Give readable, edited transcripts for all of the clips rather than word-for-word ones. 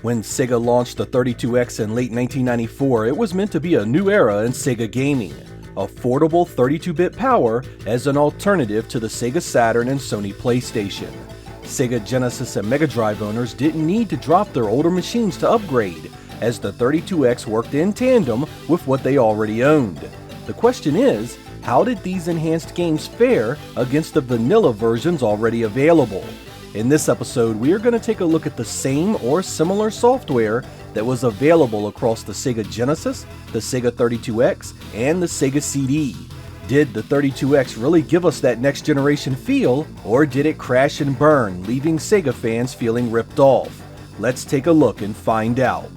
When Sega launched the 32X in late 1994, it was meant to be a new era in Sega gaming. Affordable 32-bit power as an alternative to the Sega Saturn and Sony PlayStation. Sega Genesis and Mega Drive owners didn't need to drop their older machines to upgrade, as the 32X worked in tandem with what they already owned. The question is, how did these enhanced games fare against the vanilla versions already available? In this episode, we are going to take a look at the same or similar software that was available across the Sega Genesis, the Sega 32X, and the Sega CD. Did the 32X really give us that next generation feel, or did it crash and burn, leaving Sega fans feeling ripped off? Let's take a look and find out.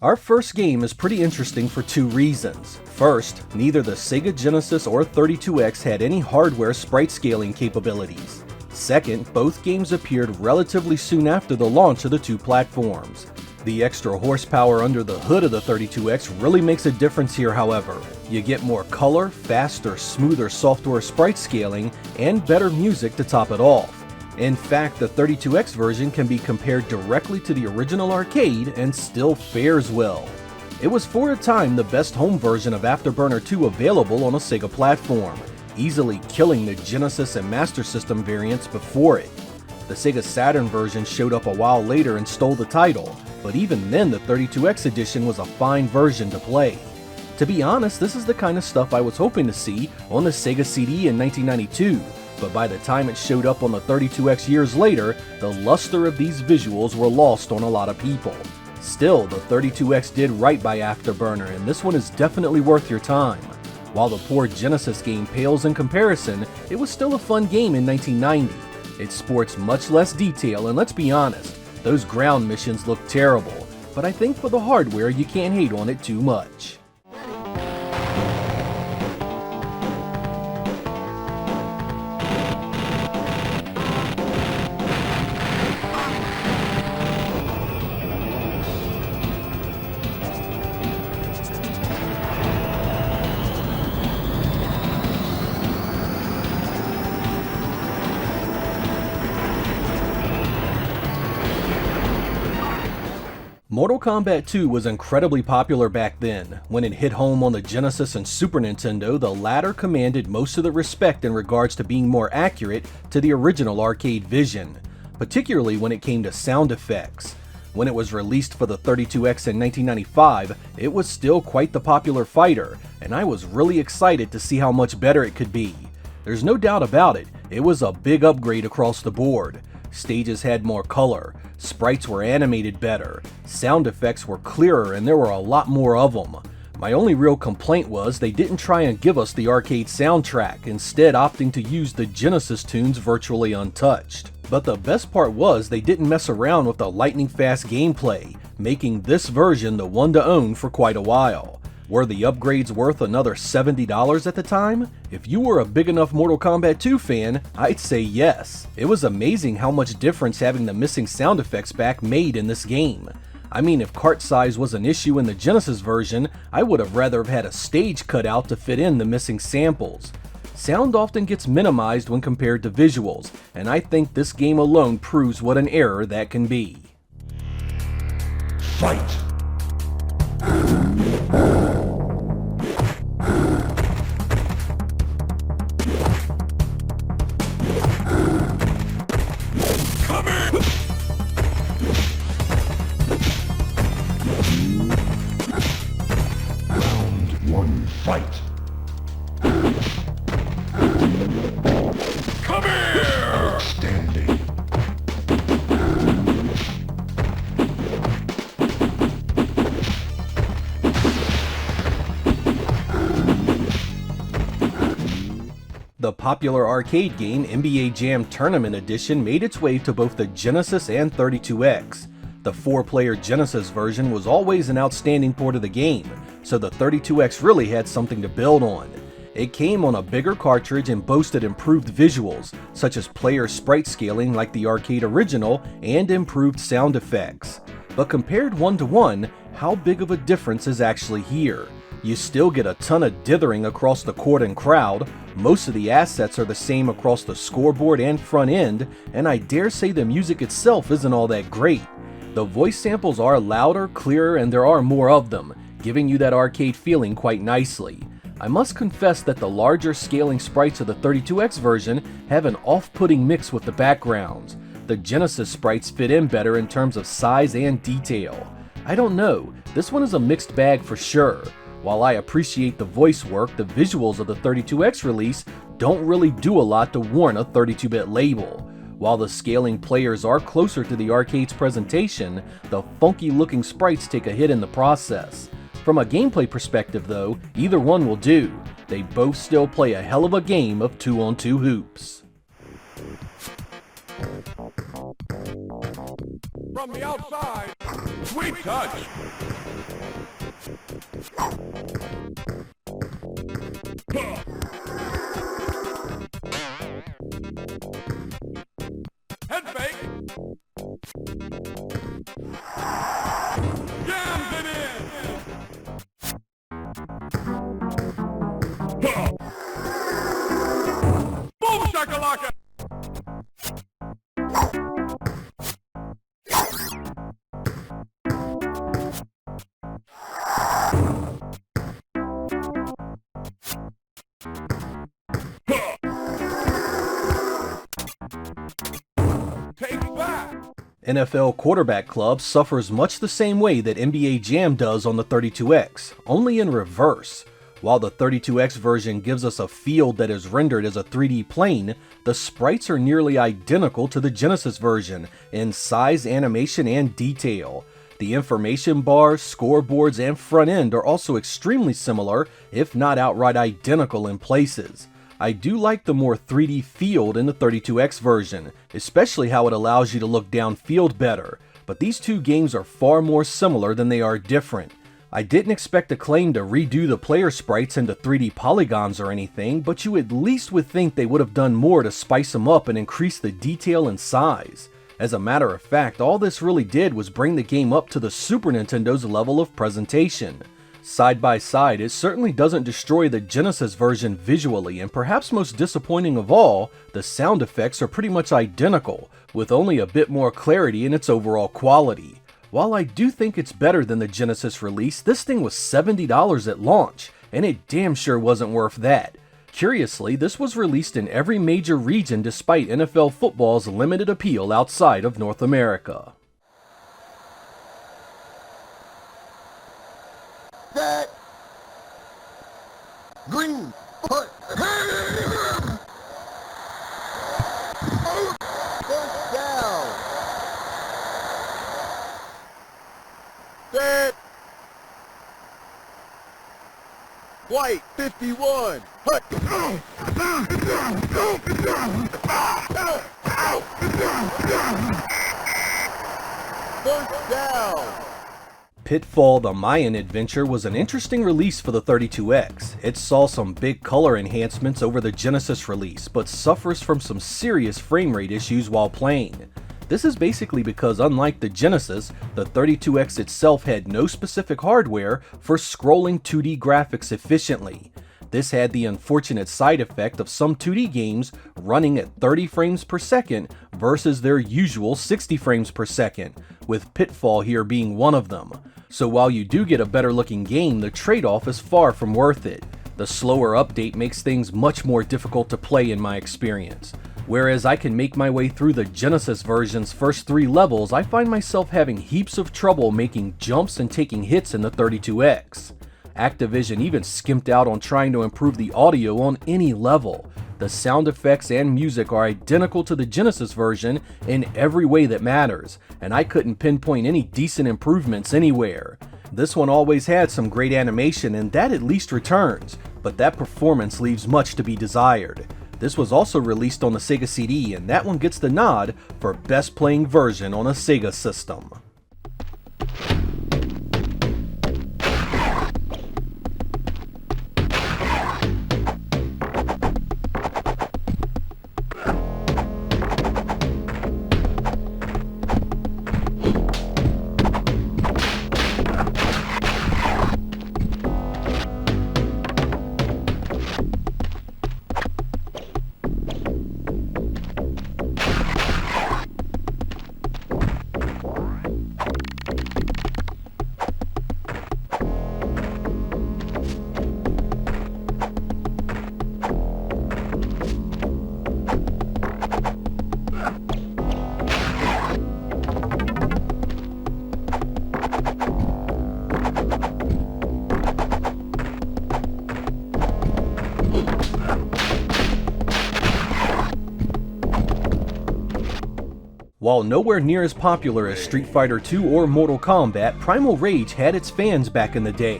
Our first game is pretty interesting for two reasons. First, neither the Sega Genesis or 32X had any hardware sprite scaling capabilities. Second, both games appeared relatively soon after the launch of the two platforms. The extra horsepower under the hood of the 32X really makes a difference here, however. You get more color, faster, smoother software sprite scaling, and better music to top it off. In fact, the 32X version can be compared directly to the original arcade and still fares well. It was for a time the best home version of Afterburner 2 available on a Sega platform, easily killing the Genesis and Master System variants before it. The Sega Saturn version showed up a while later and stole the title, but even then the 32X edition was a fine version to play. To be honest, this is the kind of stuff I was hoping to see on the Sega Cd in 1992. But by the time it showed up on the 32X years later, the luster of these visuals were lost on a lot of people. Still, the 32X did right by Afterburner, and this one is definitely worth your time. While the poor Genesis game pales in comparison, it was still a fun game in 1990. It sports much less detail, and let's be honest, those ground missions look terrible, but I think for the hardware you can't hate on it too much. Mortal Kombat 2 was incredibly popular back then. When it hit home on the Genesis and Super Nintendo, the latter commanded most of the respect in regards to being more accurate to the original arcade vision, particularly when it came to sound effects. When it was released for the 32X in 1995, it was still quite the popular fighter, and I was really excited to see how much better it could be. There's no doubt about it, it was a big upgrade across the board. Stages had more color, sprites were animated better, sound effects were clearer, and there were a lot more of them. My only real complaint was they didn't try and give us the arcade soundtrack, instead opting to use the Genesis tunes virtually untouched. But the best part was they didn't mess around with the lightning fast gameplay, making this version the one to own for quite a while. Were the upgrades worth another $70 at the time? If you were a big enough Mortal Kombat 2 fan, I'd say yes. It was amazing how much difference having the missing sound effects back made in this game. I mean, if cart size was an issue in the Genesis version, I would have rather have had a stage cut out to fit in the missing samples. Sound often gets minimized when compared to visuals, and I think this game alone proves what an error that can be. Fight! Round one, fight! Come here! Outstanding. The popular arcade game NBA Jam Tournament Edition made its way to both the Genesis and 32X. The 4-player Genesis version was always an outstanding port of the game, so the 32X really had something to build on. It came on a bigger cartridge and boasted improved visuals, such as player sprite scaling like the arcade original, and improved sound effects. But compared 1-to-1, how big of a difference is actually here? You still get a ton of dithering across the court and crowd, most of the assets are the same across the scoreboard and front end, and I dare say the music itself isn't all that great. The voice samples are louder, clearer, and there are more of them, giving you that arcade feeling quite nicely. I must confess that the larger scaling sprites of the 32X version have an off-putting mix with the backgrounds. The Genesis sprites fit in better in terms of size and detail. I don't know, this one is a mixed bag for sure. While I appreciate the voice work, the visuals of the 32X release don't really do a lot to warrant a 32-bit label. While the scaling players are closer to the arcade's presentation, the funky looking sprites take a hit in the process. From a gameplay perspective though, either one will do. They both still play a hell of a game of 2-on-2 hoops. From the outside, sweet touch. Head fake. Jams it in. Boom shakalaka. NFL Quarterback Club suffers much the same way that NBA Jam does on the 32X, only in reverse. While the 32X version gives us a field that is rendered as a 3D plane, the sprites are nearly identical to the Genesis version in size, animation, and detail. The information bars, scoreboards, and front end are also extremely similar, if not outright identical in places. I do like the more 3D field in the 32X version, especially how it allows you to look downfield better, but these two games are far more similar than they are different. I didn't expect Acclaim to redo the player sprites into 3D polygons or anything, but you at least would think they would have done more to spice them up and increase the detail and size. As a matter of fact, all this really did was bring the game up to the Super Nintendo's level of presentation. Side by side, it certainly doesn't destroy the Genesis version visually, and perhaps most disappointing of all, the sound effects are pretty much identical, with only a bit more clarity in its overall quality. While I do think it's better than the Genesis release, this thing was $70 at launch, and it damn sure wasn't worth that. Curiously, this was released in every major region despite NFL football's limited appeal outside of North America. That green put first down. That white 51 hut. First down. Pitfall: The Mayan Adventure was an interesting release for the 32X. It saw some big color enhancements over the Genesis release, but suffers from some serious frame rate issues while playing. This is basically because, unlike the Genesis, the 32X itself had no specific hardware for scrolling 2D graphics efficiently. This had the unfortunate side effect of some 2D games running at 30 frames per second versus their usual 60 frames per second, with Pitfall here being one of them. So while you do get a better looking game, the trade-off is far from worth it. The slower update makes things much more difficult to play in my experience. Whereas I can make my way through the Genesis version's first 3 levels, I find myself having heaps of trouble making jumps and taking hits in the 32X. Activision even skimped out on trying to improve the audio on any level. The sound effects and music are identical to the Genesis version in every way that matters, and I couldn't pinpoint any decent improvements anywhere. This one always had some great animation, and that at least returns, but that performance leaves much to be desired. This was also released on the Sega Cd, and that one gets the nod for best playing version on a Sega system. While nowhere near as popular as Street Fighter II or Mortal Kombat, Primal Rage had its fans back in the day.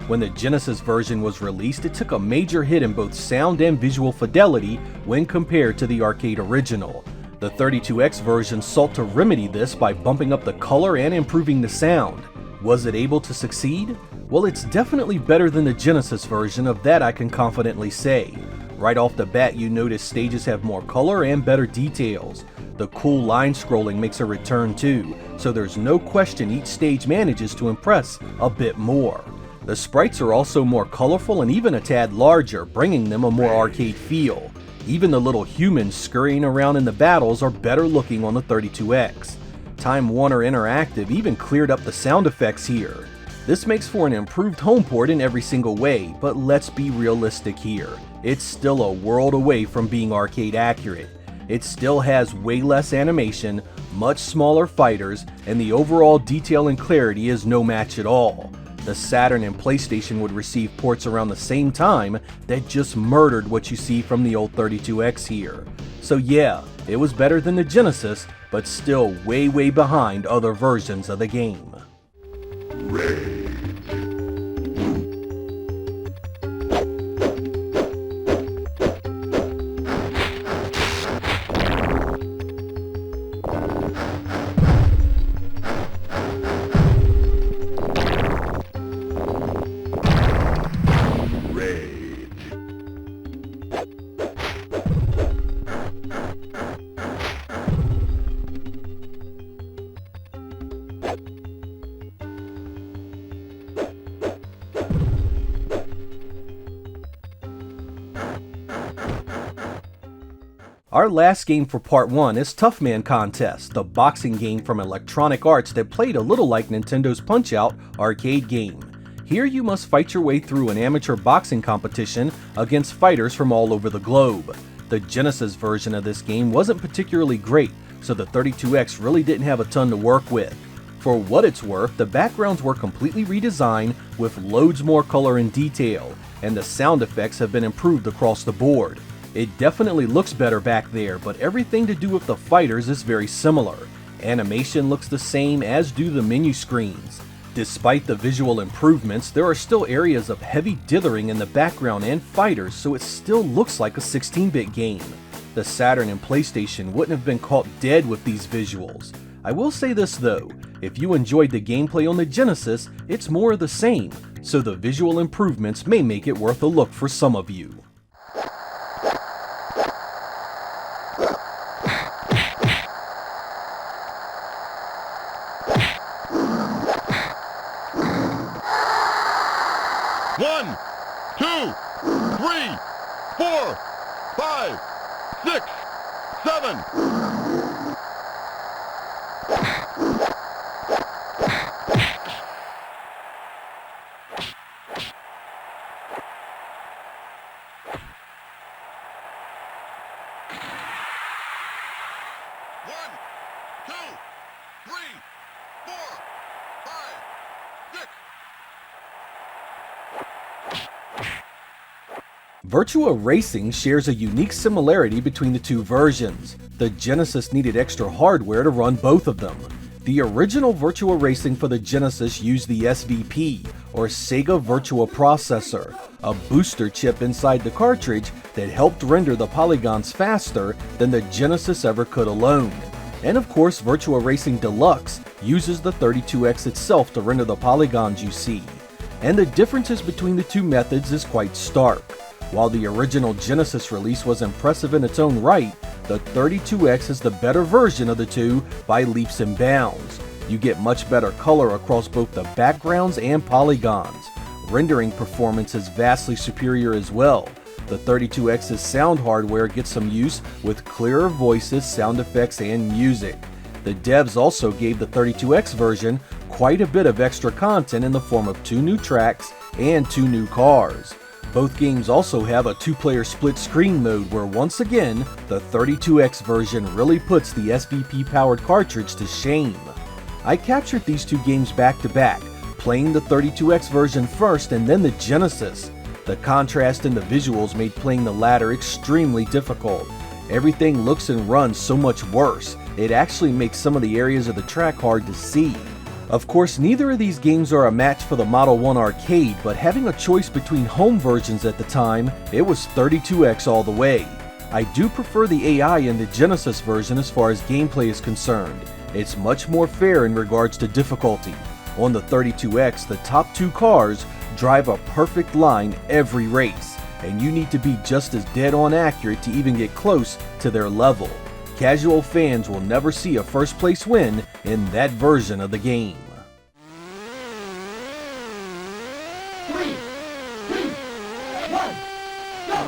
When the Genesis version was released, it took a major hit in both sound and visual fidelity when compared to the arcade original. The 32X version sought to remedy this by bumping up the color and improving the sound. Was it able to succeed? Well, it's definitely better than the Genesis version, of that I can confidently say. Right off the bat, you notice stages have more color and better details. The cool line scrolling makes a return too, so there's no question each stage manages to impress a bit more. The sprites are also more colorful and even a tad larger, bringing them a more arcade feel. Even the little humans scurrying around in the battles are better looking on the 32X. Time Warner Interactive even cleared up the sound effects here. This makes for an improved home port in every single way, but let's be realistic here. It's still a world away from being arcade accurate. It still has way less animation, much smaller fighters, and the overall detail and clarity is no match at all. The Saturn and PlayStation would receive ports around the same time that just murdered what you see from the old 32X here. So yeah, it was better than the Genesis, but still way behind other versions of the game. Our last game for part 1 is Tough Man Contest, the boxing game from Electronic Arts that played a little like Nintendo's Punch-Out arcade game. Here you must fight your way through an amateur boxing competition against fighters from all over the globe. The Genesis version of this game wasn't particularly great, so the 32X really didn't have a ton to work with. For what it's worth, the backgrounds were completely redesigned with loads more color and detail, and the sound effects have been improved across the board. It definitely looks better back there, but everything to do with the fighters is very similar. Animation looks the same, as do the menu screens. Despite the visual improvements, there are still areas of heavy dithering in the background and fighters, so it still looks like a 16-bit game. The Saturn and PlayStation wouldn't have been caught dead with these visuals. I will say this though, if you enjoyed the gameplay on the Genesis, it's more of the same, so the visual improvements may make it worth a look for some of you. One, two, three, 4, 5, 6, 7. One, two, three, 4, 5, 6. Virtua Racing shares a unique similarity between the two versions. The Genesis needed extra hardware to run both of them. The original Virtua Racing for the Genesis used the SVP, or Sega Virtua Processor, a booster chip inside the cartridge that helped render the polygons faster than the Genesis ever could alone. And of course, Virtua Racing Deluxe uses the 32X itself to render the polygons you see. And the differences between the two methods is quite stark. While the original Genesis release was impressive in its own right, the 32X is the better version of the two by leaps and bounds. You get much better color across both the backgrounds and polygons. Rendering performance is vastly superior as well. The 32X's sound hardware gets some use with clearer voices, sound effects, and music. The devs also gave the 32X version quite a bit of extra content in the form of 2 new tracks and 2 new cars. Both games also have a 2-player split screen mode where once again, the 32X version really puts the SVP-powered cartridge to shame. I captured these 2 games back to back, playing the 32X version first and then the Genesis. The contrast in the visuals made playing the latter extremely difficult. Everything looks and runs so much worse. it actually makes some of the areas of the track hard to see. Of course, neither of these games are a match for the Model 1 arcade, but having a choice between home versions at the time, it was 32X all the way. I do prefer the AI in the Genesis version as far as gameplay is concerned. It's much more fair in regards to difficulty. On the 32X, the top two cars drive a perfect line every race, and you need to be just as dead on accurate to even get close to their level. Casual fans will never see a first place win in that version of the game. 3, 2, 1, go!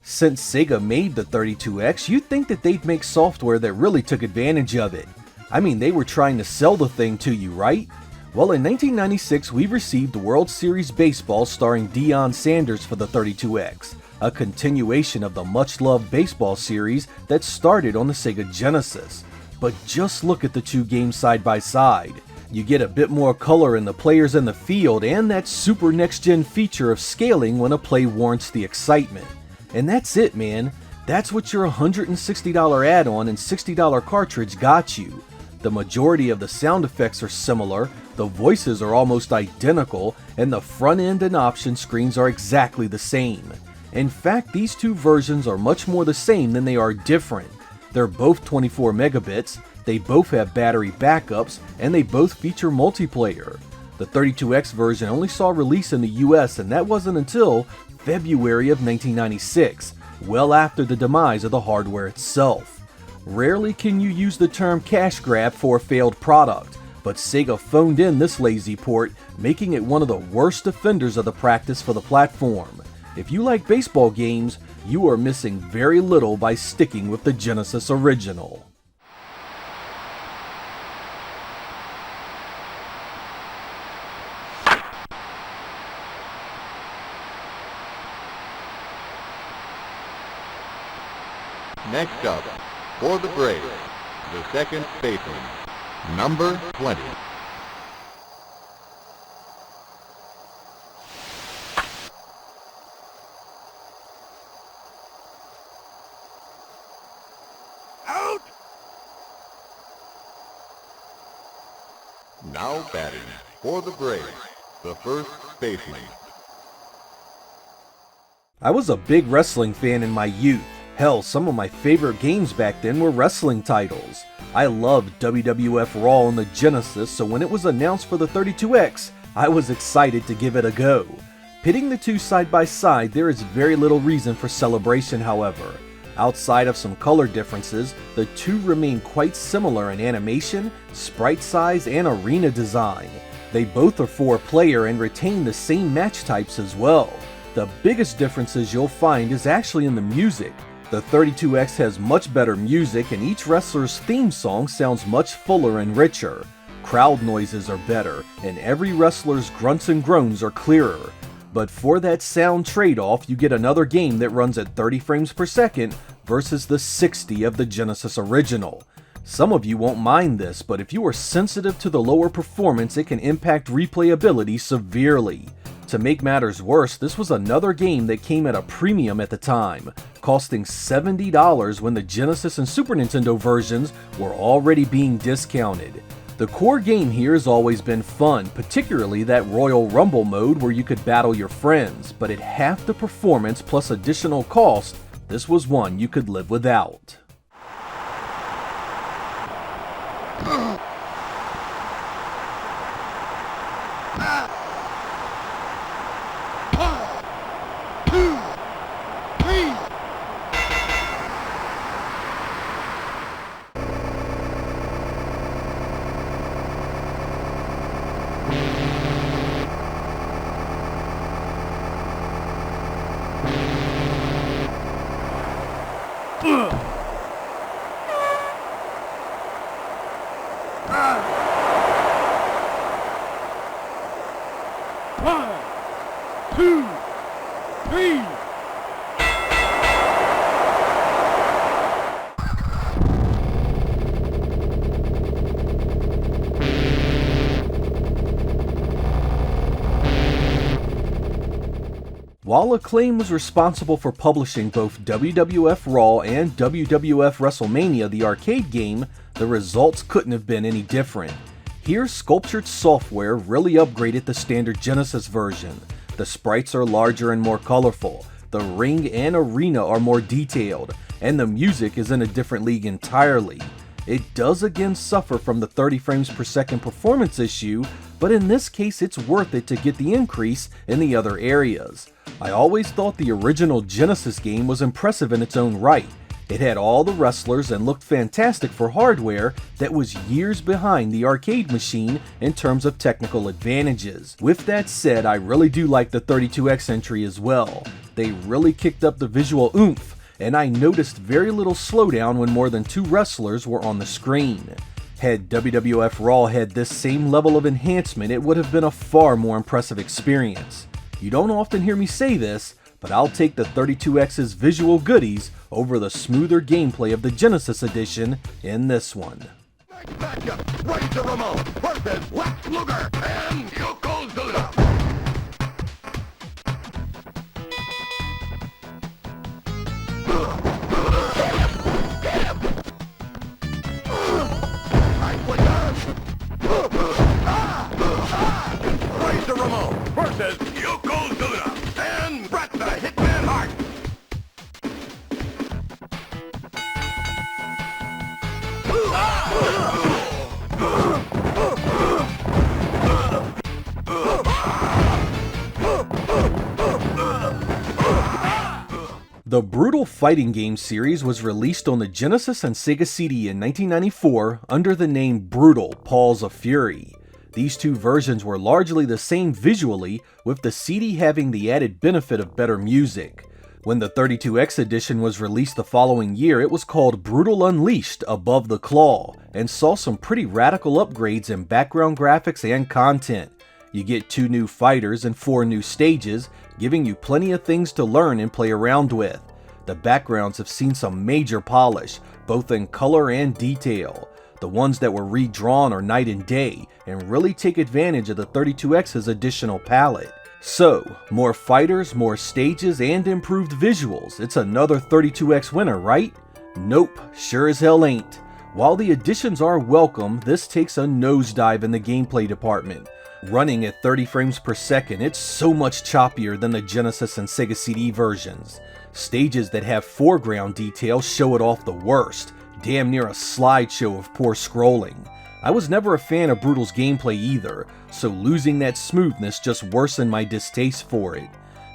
Since Sega made the 32X, you'd think that they'd make software that really took advantage of it. I mean, they were trying to sell the thing to you, right? Well, in 1996, we received the World Series Baseball starring Deion Sanders for the 32X, a continuation of the much-loved baseball series that started on the Sega Genesis. But just look at the two games side by side. You get a bit more color in the players in the field and that super next-gen feature of scaling when a play warrants the excitement. And that's it, man. That's what your $160 add-on and $60 cartridge got you. The majority of the sound effects are similar, the voices are almost identical, and the front end and option screens are exactly the same. In fact, these two versions are much more the same than they are different. They're both 24 megabits, they both have battery backups, and they both feature multiplayer. The 32X version only saw release in the US, and that wasn't until February of 1996, well after the demise of the hardware itself. Rarely can you use the term cash grab for a failed product, but Sega phoned in this lazy port, making it one of the worst offenders of the practice for the platform. If you like baseball games, you are missing very little by sticking with the Genesis original. Next up, for the Braves, the second baseman, number 20. Out! Now batting, for the Braves, the first baseman. I was a big wrestling fan in my youth. Hell, some of my favorite games back then were wrestling titles. I loved WWF Raw on the Genesis, so when it was announced for the 32X, I was excited to give it a go. Pitting the two side by side, there is very little reason for celebration, however. Outside of some color differences, the two remain quite similar in animation, sprite size, and arena design. They both are 4-player and retain the same match types as well. The biggest differences you'll find is actually in the music. The 32X has much better music, and each wrestler's theme song sounds much fuller and richer. Crowd noises are better, and every wrestler's grunts and groans are clearer. But for that sound trade-off, you get another game that runs at 30 frames per second versus the 60 of the Genesis original. Some of you won't mind this, but if you are sensitive to the lower performance, it can impact replayability severely. To make matters worse, this was another game that came at a premium at the time, costing $70 when the Genesis and Super Nintendo versions were already being discounted. The core game here has always been fun, particularly that Royal Rumble mode where you could battle your friends, but at half the performance plus additional cost, this was one you could live without. While Acclaim was responsible for publishing both WWF Raw and WWF Wrestlemania the Arcade game, the results couldn't have been any different. Here, Sculptured Software really upgraded the standard Genesis version. The sprites are larger and more colorful, the ring and arena are more detailed, and the music is in a different league entirely. It does again suffer from the 30 frames per second performance issue, but in this case it's worth it to get the increase in the other areas. I always thought the original Genesis game was impressive in its own right. It had all the wrestlers and looked fantastic for hardware that was years behind the arcade machine in terms of technical advantages. With that said, I really do like the 32X entry as well. They really kicked up the visual oomph, and I noticed very little slowdown when more than 2 wrestlers were on the screen. Had WWF Raw had this same level of enhancement, it would have been a far more impressive experience. You don't often hear me say this, but I'll take the 32X's visual goodies over the smoother gameplay of the Genesis edition in this one. Matchup, Razor Ramon versus Lex Luger and Yokozuna. Razor Ramon versus Yokozuna and Bret the Hitman Hart. The Brutal Fighting Game series was released on the Genesis and Sega Cd in 1994 under the name Brutal: Paws of Fury. These two versions were largely the same visually, with the CD having the added benefit of better music. When the 32X edition was released the following year, it was called Brutal Unleashed: Above the Claw, and saw some pretty radical upgrades in background graphics and content. You get 2 new fighters and 4 new stages, giving you plenty of things to learn and play around with. The backgrounds have seen some major polish, both in color and detail. The ones that were redrawn are night and day, and really take advantage of the 32X's additional palette. So, more fighters, more stages, and improved visuals. It's another 32X winner, right? Nope, sure as hell ain't. While the additions are welcome, this takes a nosedive in the gameplay department. Running at 30 frames per second, it's so much choppier than the Genesis and Sega CD versions. Stages that have foreground detail show it off the worst, damn near a slideshow of poor scrolling. I was never a fan of Brutal's gameplay either, so losing that smoothness just worsened my distaste for it.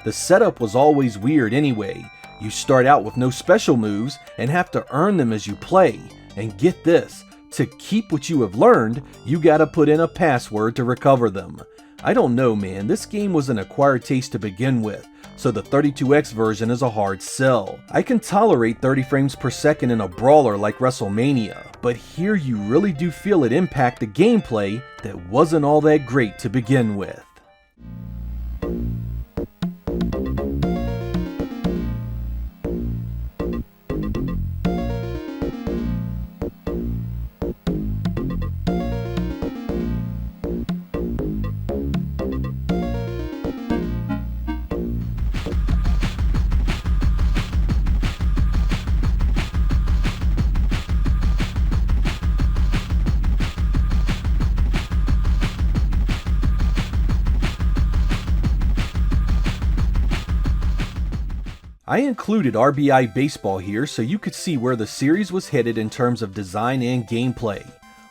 The setup was always weird anyway. You start out with no special moves and have to earn them as you play. And get this, to keep what you have learned, you gotta put in a password to recover them. I don't know, man, this game was an acquired taste to begin with, so the 32X version is a hard sell. I can tolerate 30 frames per second in a brawler like WrestleMania, but here you really do feel it impact the gameplay that wasn't all that great to begin with. I included Rbi Baseball here so you could see where the series was headed in terms of design and gameplay.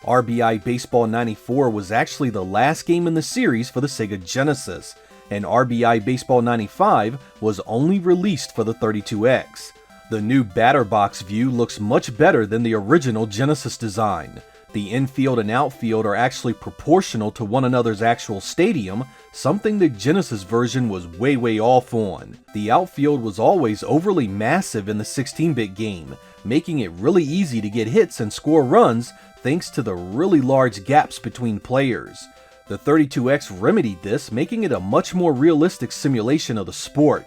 Rbi Baseball 94 was actually the last game in the series for the Sega Genesis, and Rbi Baseball 95 was only released for the 32X. The new batter box view looks much better than the original Genesis design. The infield and outfield are actually proportional to one another's actual stadium, something the Genesis version was way off on. The outfield was always overly massive in the 16-bit game, making it really easy to get hits and score runs thanks to the really large gaps between players. The 32X remedied this, making it a much more realistic simulation of the sport.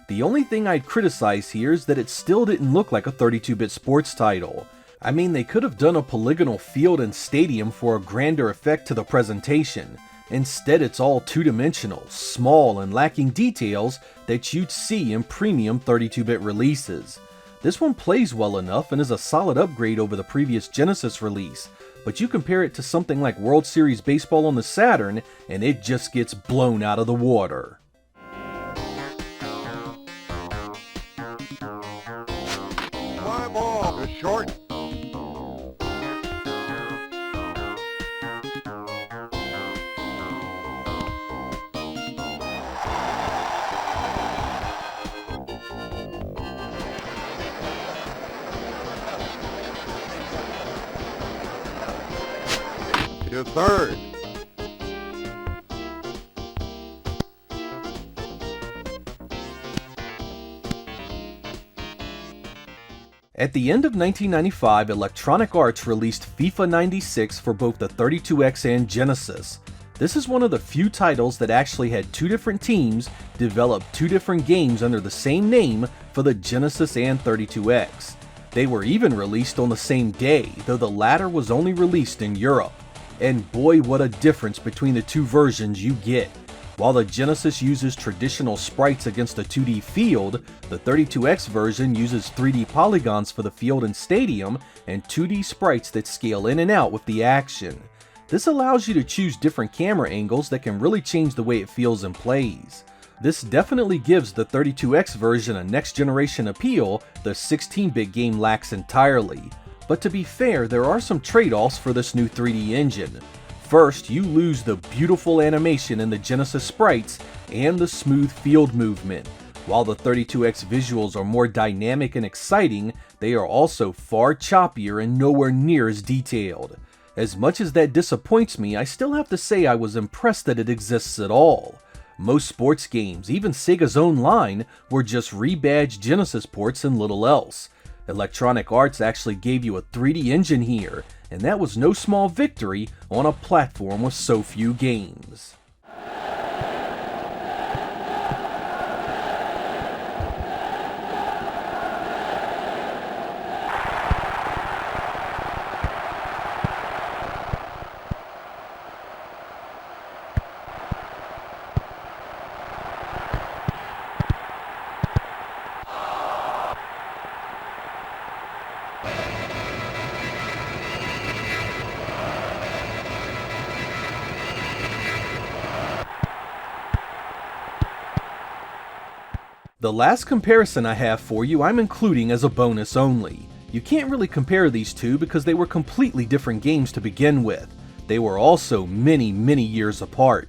The only thing I'd criticize here is that it still didn't look like a 32-bit sports title. I mean, they could have done a polygonal field and stadium for a grander effect to the presentation. Instead, it's all two-dimensional, small, and lacking details that you'd see in premium 32-bit releases. This one plays well enough and is a solid upgrade over the previous Genesis release, but you compare it to something like World Series Baseball on the Saturn, and it just gets blown out of the water. Fly ball is short. To third. At the end of 1995, Electronic Arts released FIFA 96 for both the 32X and Genesis. This is one of the few titles that actually had two different teams develop two different games under the same name for the Genesis and 32X. They were even released on the same day, though the latter was only released in Europe. And boy, what a difference between the two versions you get. While the Genesis uses traditional sprites against a 2D field, the 32X version uses 3D polygons for the field and stadium, and 2D sprites that scale in and out with the action. This allows you to choose different camera angles that can really change the way it feels and plays. This definitely gives the 32X version a next-generation appeal the 16-bit game lacks entirely. But to be fair, there are some trade-offs for this new 3D engine. First, you lose the beautiful animation in the Genesis sprites and the smooth field movement. While the 32X visuals are more dynamic and exciting, they are also far choppier and nowhere near as detailed. As much as that disappoints me, I still have to say I was impressed that it exists at all. Most sports games, even Sega's own line, were just rebadged Genesis ports and little else. Electronic Arts actually gave you a 3D engine here, and that was no small victory on a platform with so few games. The last comparison I have for you I'm including as a bonus only. You can't really compare these two because they were completely different games to begin with. They were also many years apart.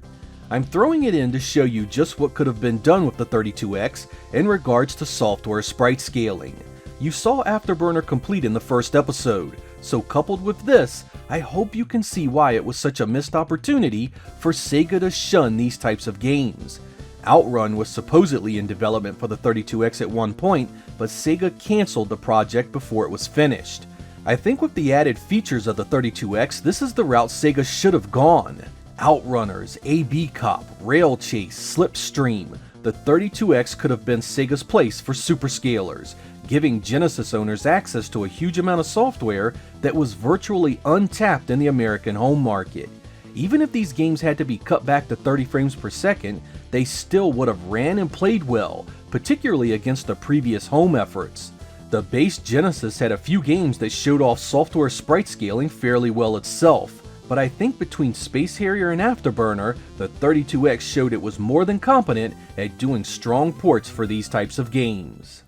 I'm throwing it in to show you just what could have been done with the 32X in regards to software sprite scaling. You saw Afterburner complete in the first episode, so coupled with this, I hope you can see why it was such a missed opportunity for Sega to shun these types of games. Outrun was supposedly in development for the 32X at one point, but Sega cancelled the project before it was finished. I think with the added features of the 32X, this is the route Sega should have gone. Outrunners, AB Cop, Rail Chase, Slipstream. The 32X could have been Sega's place for superscalers, giving Genesis owners access to a huge amount of software that was virtually untapped in the American home market. Even if these games had to be cut back to 30 frames per second, they still would have ran and played well, particularly against the previous home efforts. The base Genesis had a few games that showed off software sprite scaling fairly well itself, but I think between Space Harrier and Afterburner, the 32X showed it was more than competent at doing strong ports for these types of games.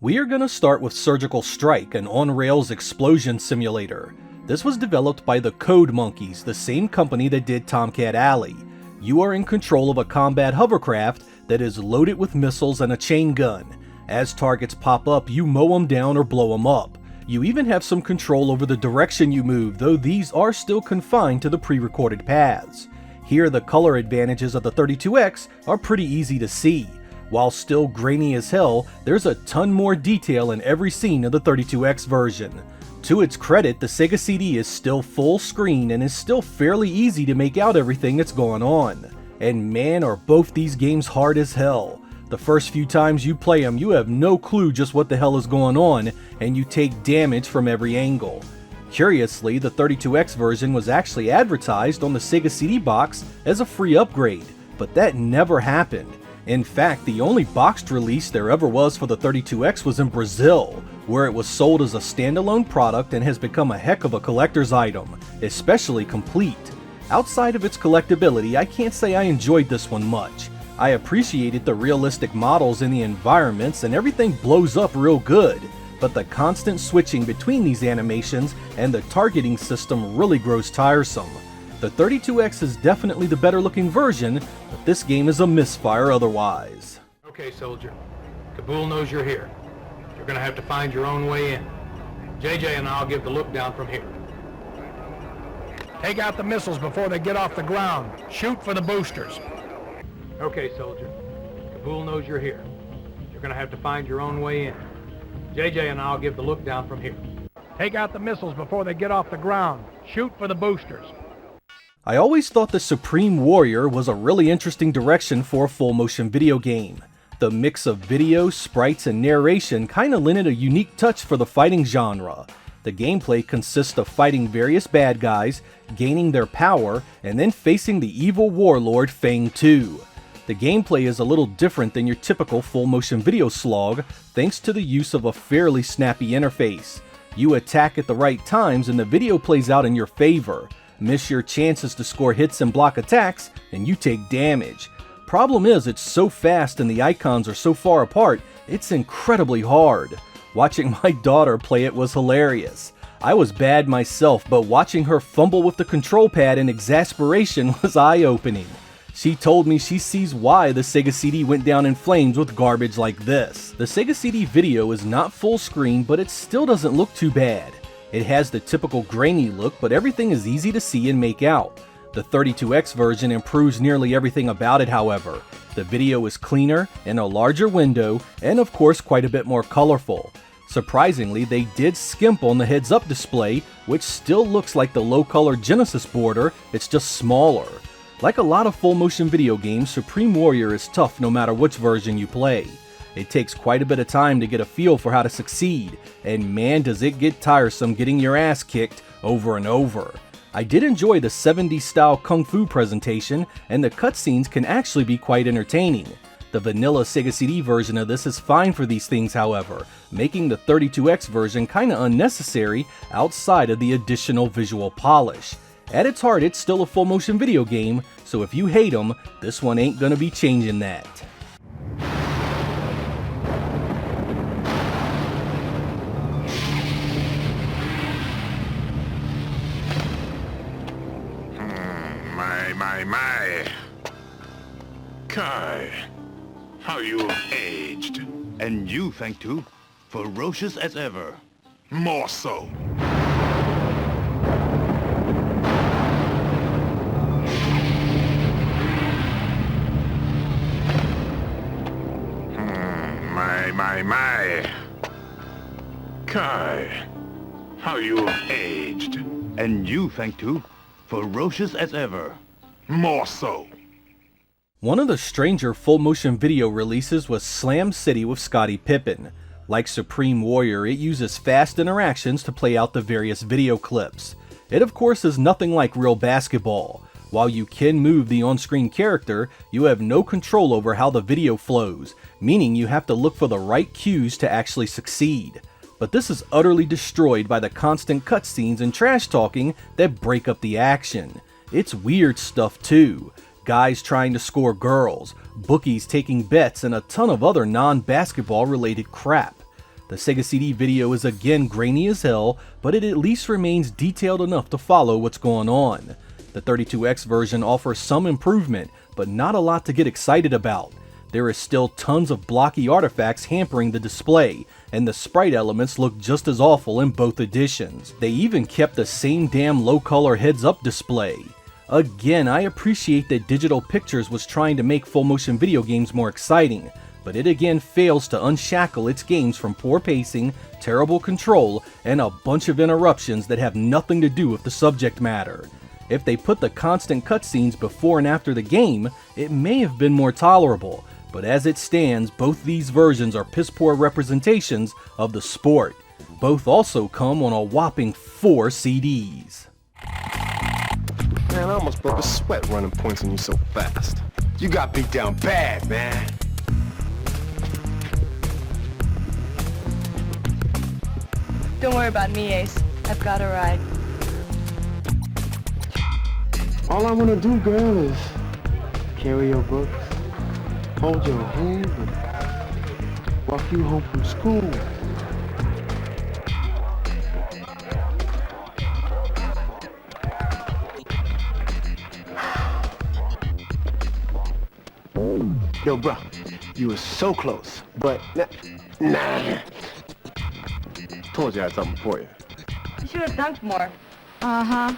We are going to start with Surgical Strike, an on-rails explosion simulator. This was developed by the Code Monkeys, the same company that did Tomcat Alley. You are in control of a combat hovercraft that is loaded with missiles and a chain gun. As targets pop up, you mow them down or blow them up. You even have some control over the direction you move, though these are still confined to the pre-recorded paths. Here, the color advantages of the 32X are pretty easy to see. While still grainy as hell, there's a ton more detail in every scene of the 32X version. To its credit, the Sega CD is still full screen and is still fairly easy to make out everything that's going on. And man, are both these games hard as hell. The first few times you play them, you have no clue just what the hell is going on, and you take damage from every angle. Curiously, the 32X version was actually advertised on the Sega CD box as a free upgrade, but that never happened. In fact, the only boxed release there ever was for the 32X was in Brazil, where it was sold as a standalone product and has become a heck of a collector's item, especially complete. Outside of its collectability, I can't say I enjoyed this one much. I appreciated the realistic models and the environments, and everything blows up real good, but the constant switching between these animations and the targeting system really grows tiresome. The 32X is definitely the better looking version, but this game is a misfire otherwise. Okay, soldier. Kabul knows you're here. You're gonna have to find your own way in. JJ and I'll give the look down from here. Take out the missiles before they get off the ground. Shoot for the boosters. Okay, soldier. Kabul knows you're here. You're gonna have to find your own way in. JJ and I'll give the look down from here. Take out the missiles before they get off the ground. Shoot for the boosters. I always thought the Supreme Warrior was a really interesting direction for a full motion video game. The mix of video, sprites, and narration kinda lent it a unique touch for the fighting genre. The gameplay consists of fighting various bad guys, gaining their power, and then facing the evil warlord Fang 2. The gameplay is a little different than your typical full motion video slog, thanks to the use of a fairly snappy interface. You attack at the right times and the video plays out in your favor. Miss your chances to score hits and block attacks, and you take damage. Problem is, it's so fast and the icons are so far apart, it's incredibly hard. Watching my daughter play it was hilarious. I was bad myself, but watching her fumble with the control pad in exasperation was eye-opening. She told me she sees why the Sega CD went down in flames with garbage like this. The Sega CD video is not full screen, but it still doesn't look too bad. It has the typical grainy look, but everything is easy to see and make out. The 32X version improves nearly everything about it, however. The video is cleaner, in a larger window, and of course quite a bit more colorful. Surprisingly, they did skimp on the heads-up display, which still looks like the low-color Genesis border, it's just smaller. Like a lot of full-motion video games, Supreme Warrior is tough no matter which version you play. It takes quite a bit of time to get a feel for how to succeed, and man does it get tiresome getting your ass kicked over and over. I did enjoy the 70s style kung fu presentation, and the cutscenes can actually be quite entertaining. The vanilla Sega CD version of this is fine for these things, however, making the 32X version kinda unnecessary outside of the additional visual polish. At its heart, it's still a full motion video game, so if you hate them, this one ain't gonna be changing that. My. Kai, how you've aged. And you, Fang 2, ferocious as ever. More so. My. Kai, how you've aged. And you, Fang 2, ferocious as ever. More so. One of the stranger full-motion video releases was Slam City with Scottie Pippen. Like Supreme Warrior, it uses fast interactions to play out the various video clips. It of course is nothing like real basketball. While you can move the on-screen character, you have no control over how the video flows, meaning you have to look for the right cues to actually succeed. But this is utterly destroyed by the constant cutscenes and trash talking that break up the action. It's weird stuff too. Guys trying to score girls, bookies taking bets, and a ton of other non-basketball related crap. The Sega CD video is again grainy as hell, but it at least remains detailed enough to follow what's going on. The 32X version offers some improvement, but not a lot to get excited about. There is still tons of blocky artifacts hampering the display, and the sprite elements look just as awful in both editions. They even kept the same damn low color heads-up display. Again, I appreciate that Digital Pictures was trying to make full motion video games more exciting, but it again fails to unshackle its games from poor pacing, terrible control, and a bunch of interruptions that have nothing to do with the subject matter. If they put the constant cutscenes before and after the game, it may have been more tolerable, but as it stands, both these versions are piss-poor representations of the sport. Both also come on a whopping 4 CDs. Man, I almost broke a sweat running points on you so fast. You got beat down bad, man. Don't worry about me, Ace. I've got a ride. All I wanna do, girl, is carry your books, hold your hand, and walk you home from school. Yo, bro, you were so close, but nah. Told you I had something for you. You should have dunked more. Uh-huh.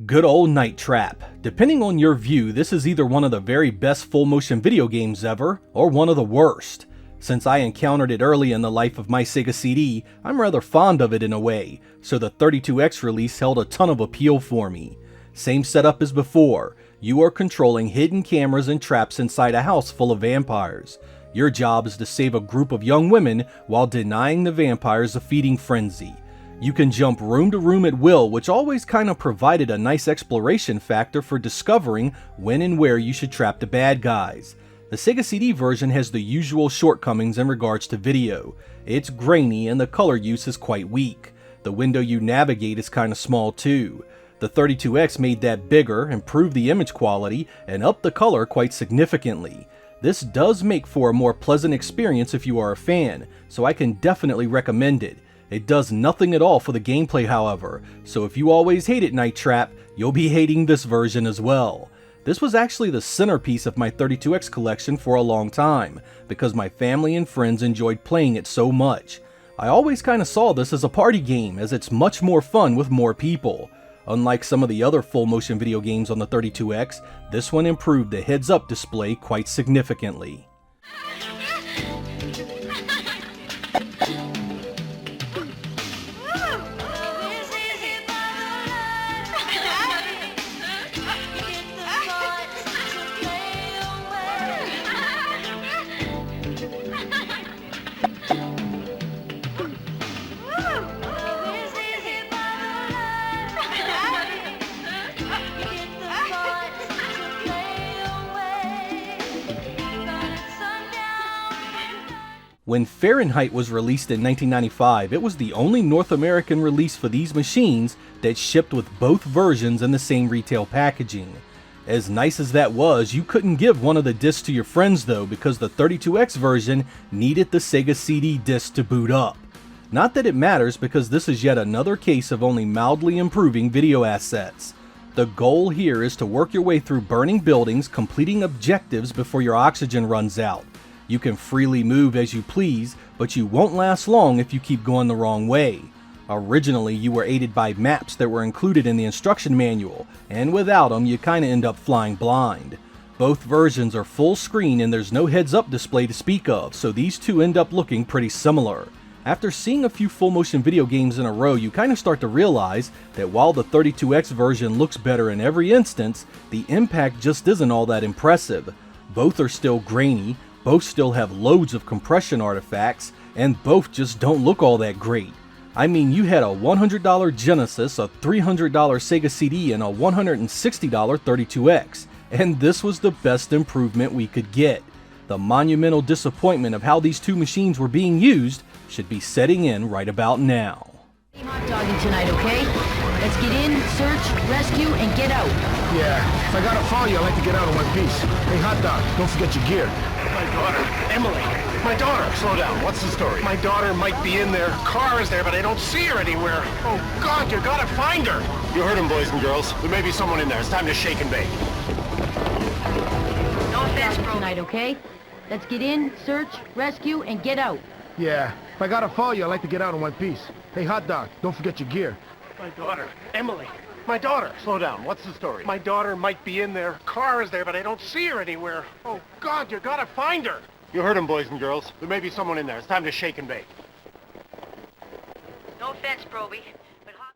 Good old Night Trap. Depending on your view, this is either one of the very best full motion video games ever, or one of the worst. Since I encountered it early in the life of my Sega CD, I'm rather fond of it in a way, so the 32X release held a ton of appeal for me. Same setup as before. You are controlling hidden cameras and traps inside a house full of vampires. Your job is to save a group of young women while denying the vampires a feeding frenzy. You can jump room to room at will, which always kind of provided a nice exploration factor for discovering when and where you should trap the bad guys. The Sega CD version has the usual shortcomings in regards to video. It's grainy and the color use is quite weak. The window you navigate is kind of small too. The 32X made that bigger, improved the image quality, and upped the color quite significantly. This does make for a more pleasant experience if you are a fan, so I can definitely recommend it. It does nothing at all for the gameplay, however, so if you always hated Night Trap, you'll be hating this version as well. This was actually the centerpiece of my 32X collection for a long time, because my family and friends enjoyed playing it so much. I always kinda saw this as a party game, as it's much more fun with more people. Unlike some of the other full motion video games on the 32X, this one improved the heads-up display quite significantly. When Fahrenheit was released in 1995, it was the only North American release for these machines that shipped with both versions in the same retail packaging. As nice as that was, you couldn't give one of the discs to your friends though, because the 32X version needed the Sega CD disc to boot up. Not that it matters, because this is yet another case of only mildly improving video assets. The goal here is to work your way through burning buildings, completing objectives before your oxygen runs out. You can freely move as you please, but you won't last long if you keep going the wrong way. Originally, you were aided by maps that were included in the instruction manual, and without them, you kinda end up flying blind. Both versions are full screen and there's no heads-up display to speak of, so these two end up looking pretty similar. After seeing a few full motion video games in a row, you kinda start to realize that while the 32X version looks better in every instance, the impact just isn't all that impressive. Both are still grainy, both still have loads of compression artifacts, and both just don't look all that great. I mean, you had a $100 Genesis, a $300 Sega CD, and a $160 32X, and this was the best improvement we could get. The monumental disappointment of how these two machines were being used should be setting in right about now. Hot dogging tonight, okay? Let's get in, search, rescue, and get out. Yeah, if I gotta follow you, I like to get out in one piece. Hey, hot dog, don't forget your gear. My daughter, Emily. My daughter. Slow down. What's the story? My daughter might be in there. Car is there, but I don't see her anywhere. Oh, God, you gotta find her. You heard him, boys and girls. There may be someone in there. It's time to shake and bake. Don't tonight, okay? Let's get in, search, rescue, and get out. Yeah, if I gotta follow you, I'd like to get out in one piece. Hey, hot dog, don't forget your gear. My daughter, Emily. My daughter. Slow down. What's the story? My daughter might be in there. Car is there, but I don't see her anywhere. Oh, God, you gotta find her. You heard him, boys and girls. There may be someone in there. It's time to shake and bake. No offense, Proby.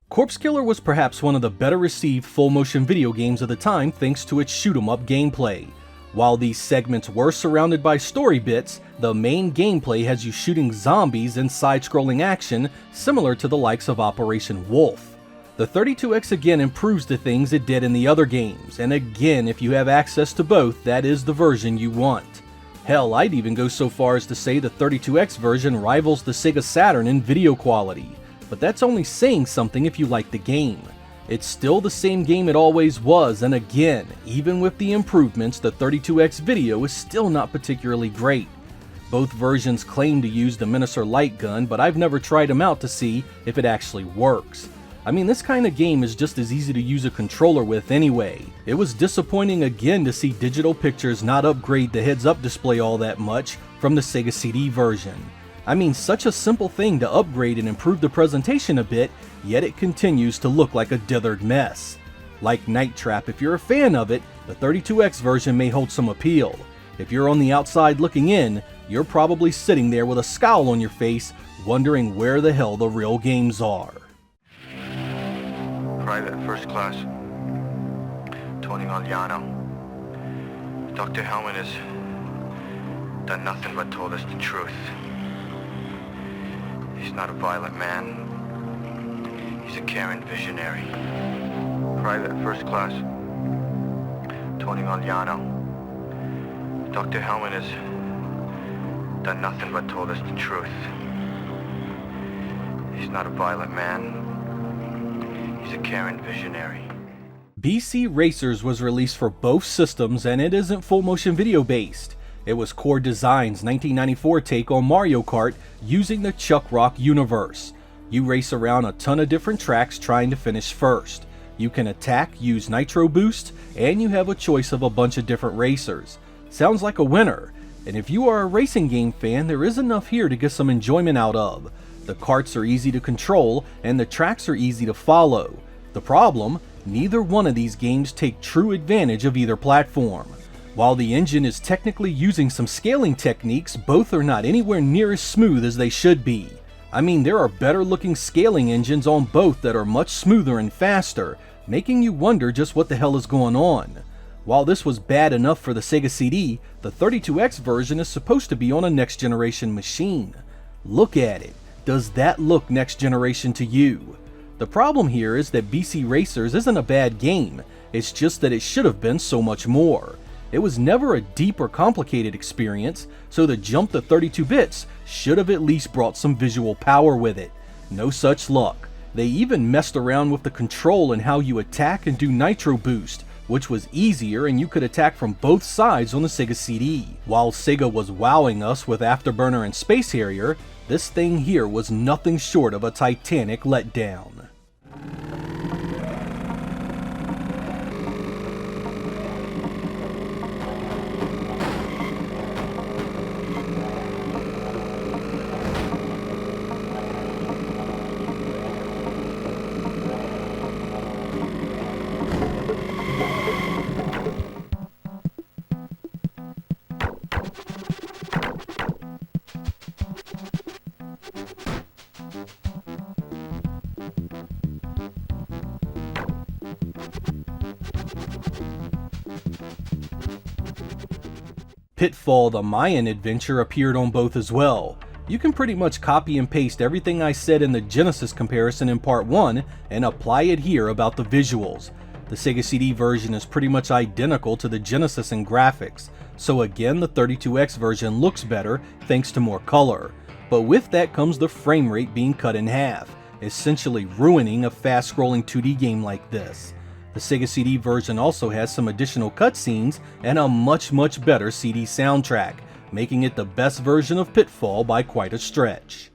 Corpse Killer was perhaps one of the better received full-motion video games of the time thanks to its shoot-'em-up gameplay. While these segments were surrounded by story bits, the main gameplay has you shooting zombies in side-scrolling action similar to the likes of Operation Wolf. The 32X again improves the things it did in the other games, and again, if you have access to both, that is the version you want. Hell, I'd even go so far as to say the 32X version rivals the Sega Saturn in video quality. But that's only saying something if you like the game. It's still the same game it always was, and again, even with the improvements, the 32X video is still not particularly great. Both versions claim to use the Minisaur light gun, but I've never tried them out to see if it actually works. I mean, this kind of game is just as easy to use a controller with anyway. It was disappointing again to see Digital Pictures not upgrade the heads-up display all that much from the Sega Cd version. I mean, such a simple thing to upgrade and improve the presentation a bit, yet it continues to look like a dithered mess. Like Night Trap, if you're a fan of it, the 32X version may hold some appeal. If you're on the outside looking in, you're probably sitting there with a scowl on your face, wondering where the hell the real games are. Private First Class, Tony Magliano. Dr. Hellman has done nothing but told us the truth. He's not a violent man. He's a caring visionary. Private First Class, Tony Magliano. Dr. Hellman has done nothing but told us the truth. He's not a violent man. He's a caring visionary. BC Racers was released for both systems, and it isn't full motion video based. It was Core Design's 1994 take on Mario Kart using the Chuck Rock universe. You race around a ton of different tracks trying to finish first. You can attack, use Nitro Boost, and you have a choice of a bunch of different racers. Sounds like a winner. And if you are a racing game fan, there is enough here to get some enjoyment out of. The karts are easy to control, and the tracks are easy to follow. The problem? Neither one of these games take true advantage of either platform. While the engine is technically using some scaling techniques, both are not anywhere near as smooth as they should be. I mean, there are better looking scaling engines on both that are much smoother and faster, making you wonder just what the hell is going on. While this was bad enough for the Sega CD, the 32X version is supposed to be on a next generation machine. Look at it. Does that look next generation to you? The problem here is that BC Racers isn't a bad game, it's just that it should have been so much more. It was never a deep or complicated experience, so the jump to 32 bits should have at least brought some visual power with it. No such luck. They even messed around with the control and how you attack and do Nitro Boost, which was easier and you could attack from both sides on the Sega CD. While Sega was wowing us with Afterburner and Space Harrier, this thing here was nothing short of a titanic letdown. Pitfall, the Mayan adventure, appeared on both as well. You can pretty much copy and paste everything I said in the Genesis comparison in part 1 and apply it here about the visuals. The Sega CD version is pretty much identical to the Genesis in graphics, so again the 32X version looks better thanks to more color. But with that comes the frame rate being cut in half, essentially ruining a fast-scrolling 2D game like this. The Sega CD version also has some additional cutscenes and a much better CD soundtrack, making it the best version of Pitfall by quite a stretch.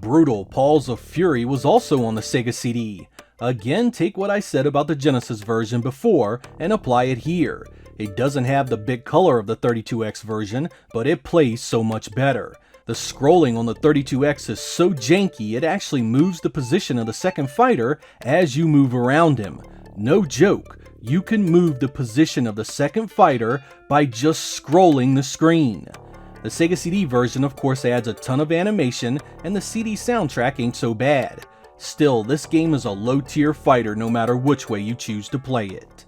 brutal Paws of Fury was also on the Sega CD. Again, take what I said about the Genesis version before and apply it here. It doesn't have the big color of the 32X version, but it plays so much better. The scrolling on the 32X is so janky it actually moves the position of the second fighter as you move around him. No joke, you can move the position of the second fighter by just scrolling the screen. The Sega CD version of course adds a ton of animation, and the CD soundtrack ain't so bad. Still, this game is a low tier fighter no matter which way you choose to play it.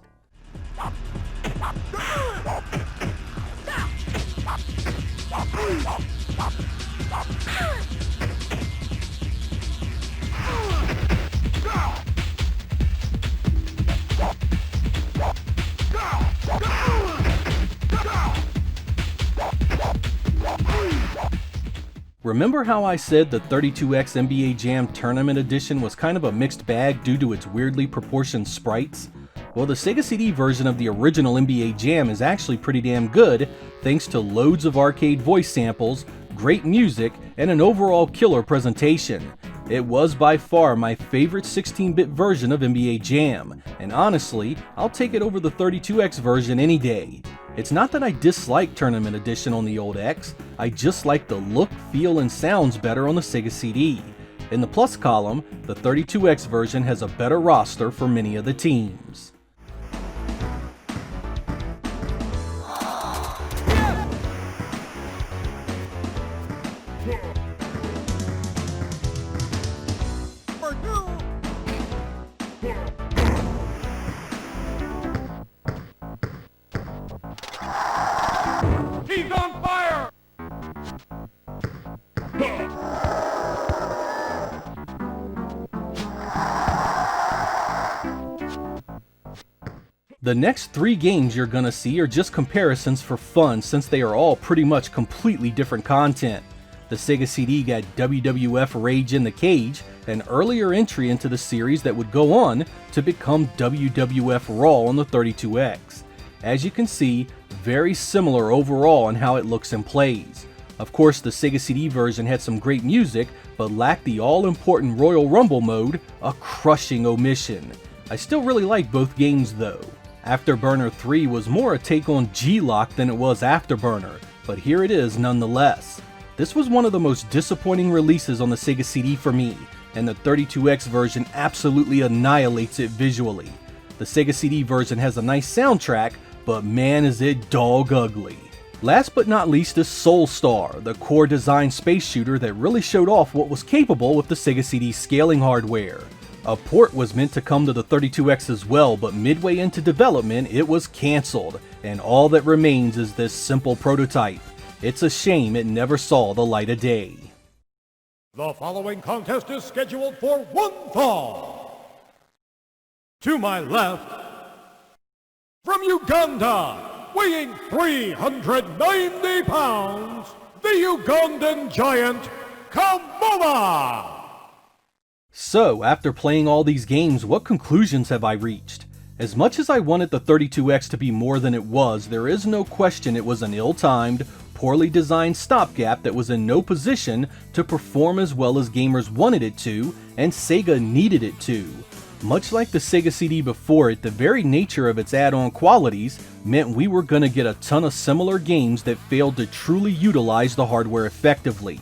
Remember how I said the 32X NBA Jam Tournament Edition was kind of a mixed bag due to its weirdly proportioned sprites? Well, the Sega CD version of the original NBA Jam is actually pretty damn good, thanks to loads of arcade voice samples, great music, and an overall killer presentation. It was by far my favorite 16-bit version of NBA Jam, and honestly, I'll take it over the 32X version any day. It's not that I dislike Tournament Edition on the old X, I just like the look, feel, and sounds better on the Sega CD. In the plus column, the 32X version has a better roster for many of the teams. He's on fire! The next 3 games you're gonna see are just comparisons for fun since they are all pretty much completely different content. The Sega CD got WWF Rage in the Cage, an earlier entry into the series that would go on to become WWF Raw on the 32X. As you can see, very similar overall in how it looks and plays. Of course, the Sega CD version had some great music, but lacked the all-important Royal Rumble mode, a crushing omission. I still really like both games though. Afterburner 3 was more a take on G-Lock than it was Afterburner, but here it is nonetheless. This was one of the most disappointing releases on the Sega CD for me, and the 32X version absolutely annihilates it visually. The Sega CD version has a nice soundtrack, but man is it dog ugly. Last but not least is Soulstar, the core design space shooter that really showed off what was capable with the Sega CD scaling hardware. A port was meant to come to the 32X as well, but midway into development it was cancelled, and all that remains is this simple prototype. It's a shame it never saw the light of day. The following contest is scheduled for one fall. To my left, from Uganda, weighing 390 pounds, the Ugandan giant, Kamala! So, after playing all these games, what conclusions have I reached? As much as I wanted the 32X to be more than it was, there is no question it was an ill-timed, poorly designed stopgap that was in no position to perform as well as gamers wanted it to, and Sega needed it to. Much like the Sega CD before it, the very nature of its add-on qualities meant we were gonna get a ton of similar games that failed to truly utilize the hardware effectively.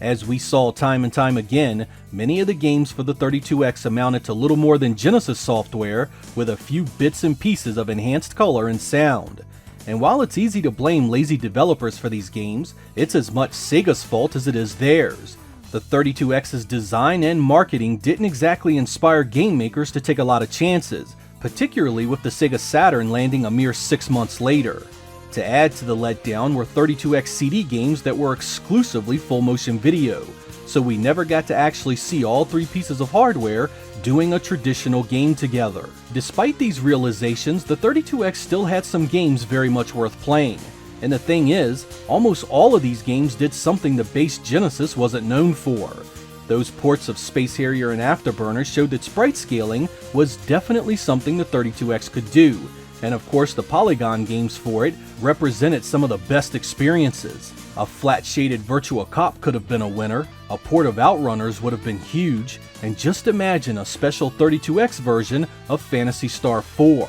As we saw time and time again, many of the games for the 32X amounted to little more than Genesis software with a few bits and pieces of enhanced color and sound. And while it's easy to blame lazy developers for these games, it's as much Sega's fault as it is theirs. The 32X's design and marketing didn't exactly inspire game makers to take a lot of chances, particularly with the Sega Saturn landing a mere 6 months later. To add to the letdown were 32X CD games that were exclusively full motion video, so we never got to actually see all 3 pieces of hardware doing a traditional game together. Despite these realizations, the 32X still had some games very much worth playing. And the thing is, almost all of these games did something the base Genesis wasn't known for. Those ports of Space Harrier and Afterburner showed that sprite scaling was definitely something the 32X could do, And of course the polygon games for it represented some of the best experiences. A flat-shaded Virtua Cop could have been a winner, a port of Outrunners would have been huge, and just imagine a special 32X version of Phantasy Star 4.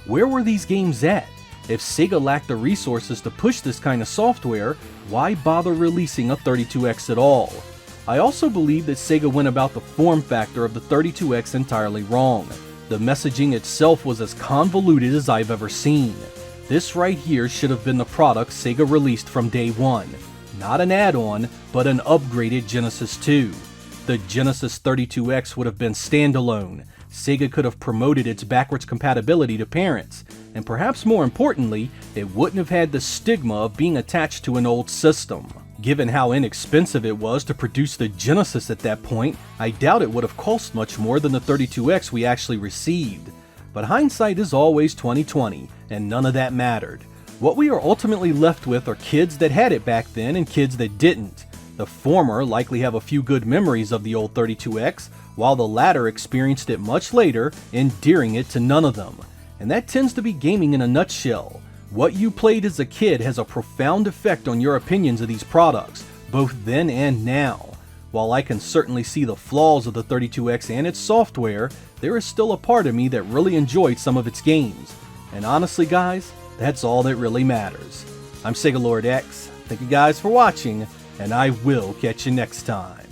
Where were these games at? If Sega lacked the resources to push this kind of software, why bother releasing a 32X at all? I also believe that Sega went about the form factor of the 32X entirely wrong. The messaging itself was as convoluted as I've ever seen. This right here should have been the product Sega released from day one. Not an add-on, but an upgraded Genesis 2. The Genesis 32X would have been standalone. Sega could have promoted its backwards compatibility to parents, and perhaps more importantly, it wouldn't have had the stigma of being attached to an old system. Given how inexpensive it was to produce the Genesis at that point, I doubt it would have cost much more than the 32X we actually received. But hindsight is always 20/20, and none of that mattered. What we are ultimately left with are kids that had it back then and kids that didn't. The former likely have a few good memories of the old 32X, while the latter experienced it much later, endearing it to none of them. And that tends to be gaming in a nutshell. What you played as a kid has a profound effect on your opinions of these products, both then and now. While I can certainly see the flaws of the 32X and its software, there is still a part of me that really enjoyed some of its games. And honestly guys, that's all that really matters. I'm Sega Lord X, thank you guys for watching, and I will catch you next time.